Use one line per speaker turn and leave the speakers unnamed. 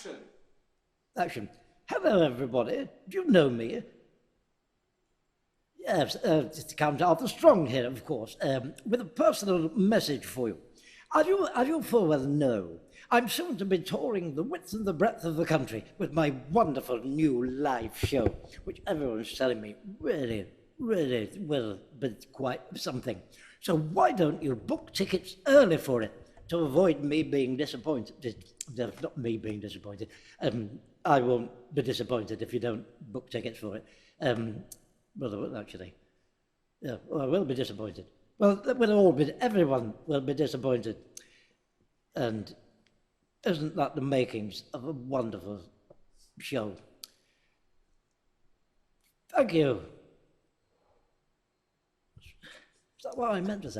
Action.
Action. Hello, everybody. Do you know me? Yes, it's Count Arthur Strong here, of course, with a personal message for you. As you full well know, I'm soon to be touring the width and the breadth of the country with my wonderful new live show, which everyone's telling me really will be quite something. So why don't you book tickets early for it to avoid me being disappointed? Not me being disappointed. I won't be disappointed if you don't book tickets for it. Well, I will actually. Yeah, well, I will be disappointed. Well, everyone will be disappointed. And isn't that the makings of a wonderful show? Thank you. Is that what I meant to say?